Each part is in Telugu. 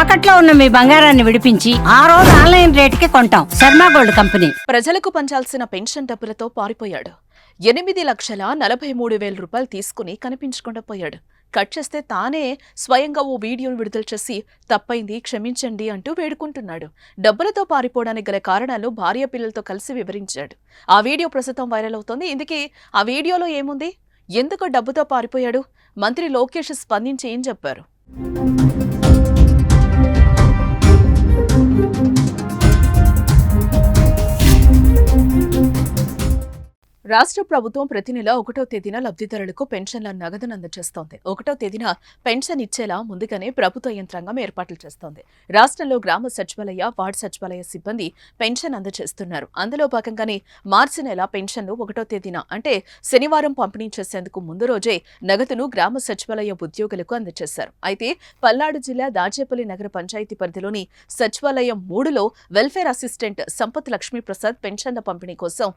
తాకట్లో ఉన్న మీ బంగారాన్ని విడిపించి ఆ రోజు ఆన్లైన్ రేటుకి కొంటాం. Sharma gold company. ప్రజలకు పంచాల్సిన పెన్షన్ డబ్బులతో పారిపోయాడు. 8,43,000 రూపాయలు తీసుకుని కనిపించకుండా పోయాడు. కట్ చేస్తే తానే స్వయంగా ఓ వీడియోను విడుదల చేసి తప్పైంది క్షమించండి అంటూ వేడుకుంటున్నాడు. డబ్బులతో పారిపోవడానికి గల కారణాలు భార్య పిల్లలతో కలిసి వివరించాడు. ఆ వీడియో ప్రస్తుతం వైరల్ అవుతోంది. ఇందుకే ఆ వీడియోలో ఏముంది, ఎందుకు డబ్బుతో పారిపోయాడు, మంత్రి లోకేష్ స్పందించి ఏం చెప్పారు? రాష్ట్ర ప్రభుత్వం ప్రతి నెల 1వ తేదీన లబ్ధిదారులకు పెన్షన్ల నగదును అందజేస్తోంది. 1వ తేదీన పెన్షన్ ఇచ్చేలా ముందుగానే ప్రభుత్వ యంత్రాంగం ఏర్పాట్లు చేస్తోంది. రాష్ట్రంలో గ్రామ సచివాలయ, వార్డు సచివాలయ సిబ్బంది పెన్షన్ అందజేస్తున్నారు. అందులో భాగంగానే మార్చి నెల పెన్షన్ను 1వ తేదీన అంటే శనివారం పంపిణీ చేసేందుకు ముందు రోజే నగదును గ్రామ సచివాలయ ఉద్యోగులకు అందజేశారు. అయితే పల్నాడు జిల్లా దాచేపల్లి నగర పంచాయతీ పరిధిలోని సచివాలయం 3లో వెల్ఫేర్ అసిస్టెంట్ సంపత్ లక్ష్మీప్రసాద్ పెన్షన్ల పంపిణీ కోసం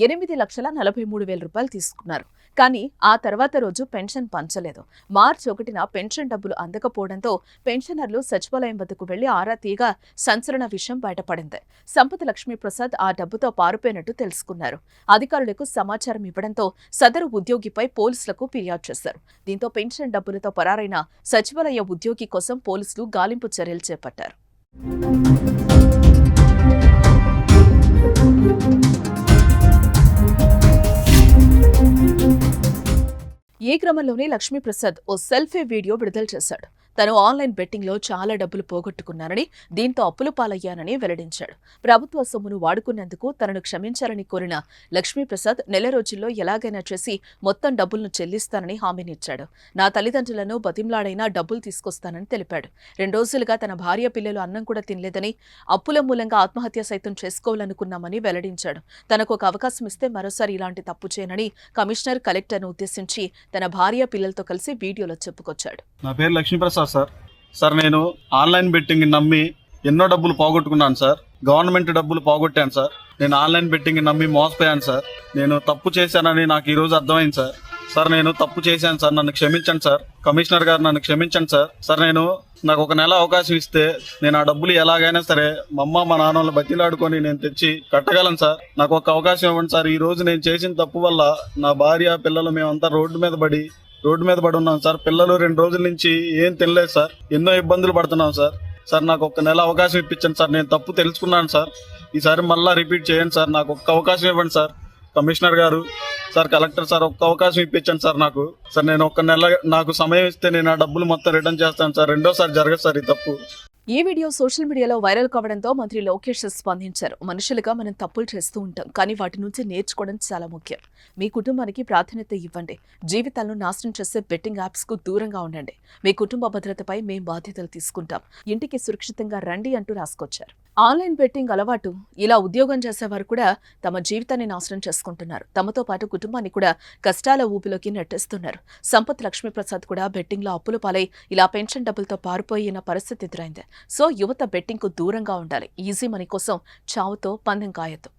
8,43,000 రూపాయలు తీసుకున్నారు. కానీ ఆ తర్వాత రోజు పెన్షన్ పంచలేదు. మార్చి 1న పెన్షన్ డబ్బులు అందకపోవడంతో పెన్షనర్లు సచివాలయం వద్దకు వెళ్లి ఆరా తీయగా సంచలన విషయం బయటపడింది. సంపత్ లక్ష్మీప్రసాద్ ఆ డబ్బుతో పారిపోయినట్టు తెలుసుకున్నారు. అధికారులకు సమాచారం ఇవ్వడంతో సదరు ఉద్యోగిపై పోలీసులకు ఫిర్యాదు చేశారు. దీంతో పెన్షన్ డబ్బులతో పరారైన సచివాలయ ఉద్యోగి కోసం పోలీసులు గాలింపు చర్యలు చేపట్టారు. ఈ క్రమంలోనే లక్ష్మీప్రసాద్ ఓ సెల్ఫీ వీడియో విడుదల చేశాడు. తను ఆన్లైన్ బెట్టింగ్లో చాలా డబ్బులు పోగొట్టుకున్నానని, దీంతో అప్పులు పాలయ్యానని వెల్లడించాడు. ప్రభుత్వ సొమ్మును వాడుకున్నందుకు తనను క్షమించాలని కోరిన లక్ష్మీప్రసాద్ నెల రోజుల్లో ఎలాగైనా చేసి మొత్తం డబ్బులను చెల్లిస్తానని హామీనిచ్చాడు. నా తల్లిదండ్రులను బతింలాడైనా డబ్బులు తీసుకొస్తానని తెలిపాడు. 2 రోజులుగా తన భార్య పిల్లలు అన్నం కూడా తినలేదని, అప్పుల మూలంగా ఆత్మహత్య సైతం చేసుకోవాలనుకున్నామని వెల్లడించాడు. తనకు ఒక అవకాశం ఇస్తే మరోసారి ఇలాంటి తప్పు చేయనని కమిషనర్, కలెక్టర్ను ఉద్దేశించి తన భార్య పిల్లలతో కలిసి వీడియోలో చెప్పుకొచ్చాడు. నా పేరు లక్ష్మీప్రసాద్ సార్ నేను ఆన్లైన్ బెట్టింగ్ నమ్మి ఎన్నో డబ్బులు పోగొట్టుకున్నాను సార్. గవర్నమెంట్ డబ్బులు పోగొట్టాను సార్. నేను ఆన్లైన్ బెట్టింగ్ నమ్మి మోసపోయాను సార్. నేను తప్పు చేశానని నాకు ఈ రోజు అర్థమైంది సార్. నేను తప్పు చేశాను సార్, నన్ను క్షమించండి సార్. కమిషనర్ గారు నన్ను క్షమించండి సార్. నాకు 1 నెల అవకాశం ఇస్తే నేను ఆ డబ్బులు ఎలాగైనా సరే మా అమ్మ మా నాన్నలు బతిలాడుకొని నేను తెచ్చి కట్టగలను సార్. నాకు ఒక అవకాశం ఇవ్వండి సార్. ఈ రోజు నేను చేసిన తప్పు వల్ల నా భార్య పిల్లలు మేమంతా రోడ్డు మీద పడి ఉన్నాం సార్. పిల్లలు 2 రోజుల నుంచి ఏం తినలేదు సార్. ఎన్నో ఇబ్బందులు పడుతున్నాం సార్. నాకు 1 నెల అవకాశం ఇప్పించండి సార్. నేను తప్పు తెలుసుకున్నాను సార్. ఈసారి మళ్ళా రిపీట్ చేయండి సార్. నాకు ఒక్క అవకాశం ఇవ్వండి సార్. కమిషనర్ గారు సార్, కలెక్టర్ సార్, ఒక్క అవకాశం ఇప్పించండి సార్ నాకు. సార్ నేను 1 నెల నాకు సమయం ఇస్తే నేను ఆ డబ్బులు మొత్తం రిటర్న్ చేస్తాను సార్. రెండోసారి జరగదు సార్ ఈ తప్పు. ఈ వీడియో సోషల్ మీడియాలో వైరల్ కావడంతో మంత్రి లోకేష్ స్పందించారు. మనుషులుగా మనం తప్పులు చేస్తూ ఉంటాం, కానీ వాటి నుంచి నేర్చుకోవడం చాలా ముఖ్యం. మీ కుటుంబానికి ప్రాధాన్యత ఇవ్వండి. జీవితాలను నాశనం చేసే బెట్టింగ్ యాప్స్ కు దూరంగా ఉండండి. మీ కుటుంబ భద్రతపై మేం బాధ్యతలు తీసుకుంటాం. ఇంటికి సురక్షితంగా రండి అంటూ రాసుకొచ్చారు. ఆన్లైన్ బెట్టింగ్ అలవాటు ఇలా ఉద్యోగం చేసేవారు కూడా తమ జీవితాన్ని నాశనం చేసుకుంటున్నారు. తమతో పాటు కుటుంబాన్ని కూడా కష్టాల ఊపిలోకి నెట్టేస్తున్నారు. సంపత్ లక్ష్మీప్రసాద్ కూడా బెట్టింగ్ లో అప్పులు పాలై ఇలా పెన్షన్ డబ్బులతో పారిపోయిన పరిస్థితి ఎదురైంది. సో యువత బెట్టింగ్ కు దూరంగా ఉండాలి. ఈజీ మనీ కోసం చావుతో పందెం కాయొద్దు.